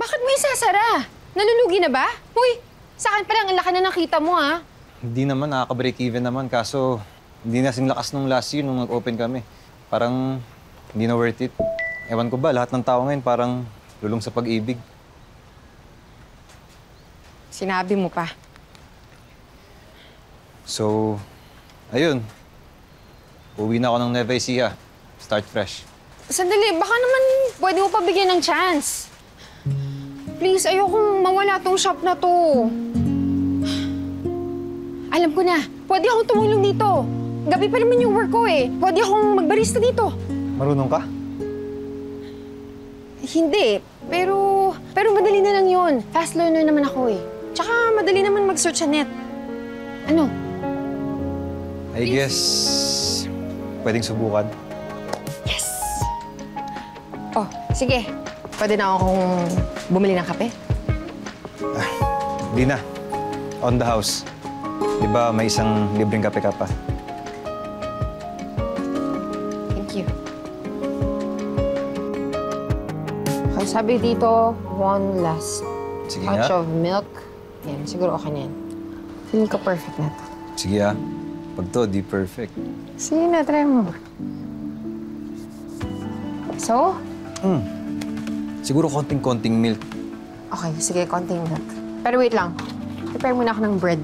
Bakit mo isasara? Nalulugi na ba? Uy, sa akin pa lang ang laki na nakita mo, ha? Hindi naman, nakaka-break even naman. Kaso, hindi na kasing lakas nung last year nung nag-open kami. Parang hindi na worth it. Ewan ko ba, lahat ng tao ngayon parang lulong sa pag-ibig. Sinabi mo pa. So, ayun. Uwi na ako ng Nueva Ecija. Start fresh. Sandali, baka naman pwede mo pa bigyan ng chance. Please, ayokong mawala tong shop na to. Alam ko na, pwede akong tumulong dito. Gabi pa naman yung work ko eh. Pwede akong magbarista dito. Marunong ka? Hindi, pero madali na lang yun. Fast learner naman ako eh. Tsaka madali naman mag-search sa net. Ano? I guess, pwedeng subukan. Yes! Oh, sige. Pwede na akong bumili ng kape? Di na. On the house. Di ba may isang libreng kape ka pa? Thank you. Okay, sabi dito, one last Sige touch nga. of milk. Yan, siguro okay na yan. Feeling ko perfect na to. Sige ah. Pag to, di perfect. Sige na, try mo. So? Siguro konting-konting milk. Okay, sige, konting milk. Pero wait lang. Prepare muna ako ng bread.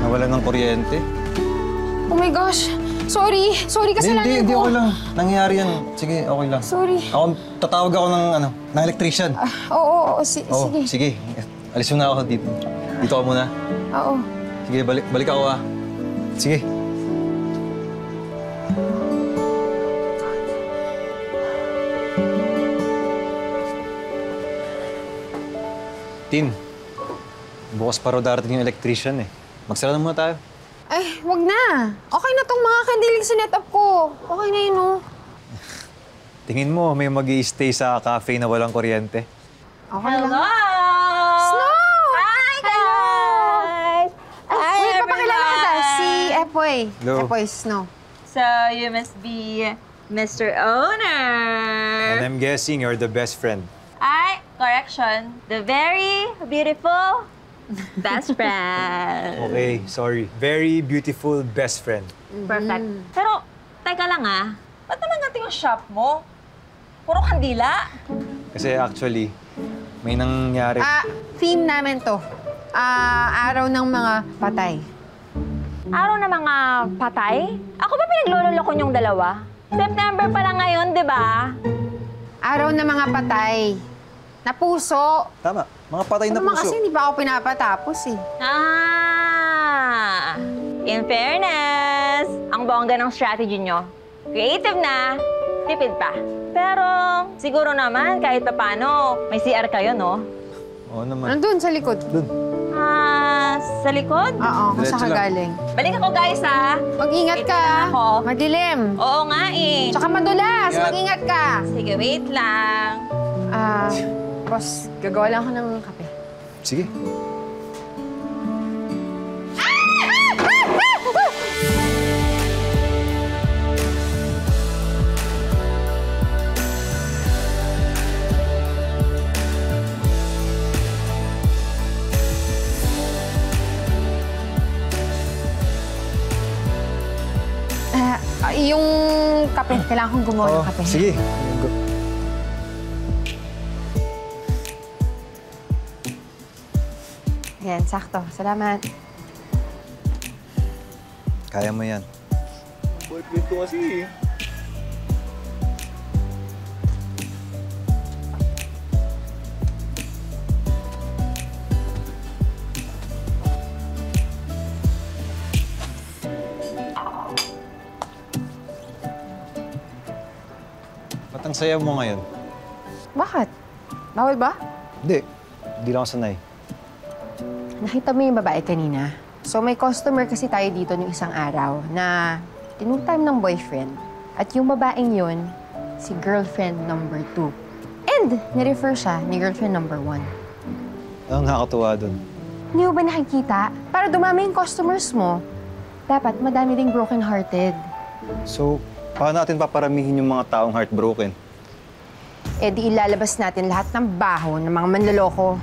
Nawalan ng kuryente. Oh my gosh! Sorry! Sorry, kasalanan ko. Hindi, okay lang. Nangyayari yan. Sige, okay lang. Sorry. Tatawag ako ng electrician. Oo, Oo, sige. sige. Alis mo na ako dito. Dito ka muna. Oo. Sige, balik ako ah. Sige. Tin, bukas pa raw darating yung electrician eh. Magsara na muna tayo. Ay, wag na. Okay na tong mga kandiling sa net-up ko. Okay na yun, oh. Tingin mo, may mag-i-stay sa cafe na walang kuryente? Okay lang. Hello! Snow! Hi, guys! Hi, Uy, papakilala kita. Si Epoy. Hello. Epoy Snow. So, you must be Mr. Owner. And I'm guessing you're the best friend. Ay, correction. The very beautiful best friend. Okay, sorry. Very beautiful best friend. Perfect. Pero, teka lang ba't naman natin yung shop mo? Puro kandila. Kasi actually, may nangyari. Theme namin to. Araw ng mga patay. Araw na mga patay? Ako ba pinaglololoko niyong dalawa? September pa lang ngayon, di ba? Araw ng mga patay. Na puso. Tama, mga patay na Naman puso. kasi hindi pa ako pinapatapos eh. In fairness, ang bongga ng strategy nyo. Creative na, tipid pa. Pero siguro naman kahit paano, may CR kayo, no? Oo naman. Nandun sa likod. Dun. Sa likod? Oo, kung Diretso saan ka lang. galing. Balik ako, guys, Mag-ingat Wait ka. lang ako. Madilim. Oo nga, eh. Tsaka madulas. Ingat. Mag-ingat ka. Sige, wait lang. Boss, gagawa lang ako ng kape. Sige. Yung kape, kailangan kong gumawa ng kape. Sige. Ayan, sakto. Salamat. Kaya mo yan. Boyfriend ko kasi. Ba't ang saya mo ngayon? Bakit? Bawal ba? Hindi. Hindi lang ako sanay. Nakita mo yung babae kanina? So may customer kasi tayo dito nung isang araw na tinutime ng boyfriend. At yung babaeng yun, si girlfriend number 2. And nirefer siya ni girlfriend number 1. Anong nakakatuwa dun? Hindi mo ba nakikita? Para dumami yung customers mo, dapat madami ding broken-hearted. So, paano natin paparamihin yung mga taong heartbroken? Eh di ilalabas natin lahat ng baho ng mga manloloko.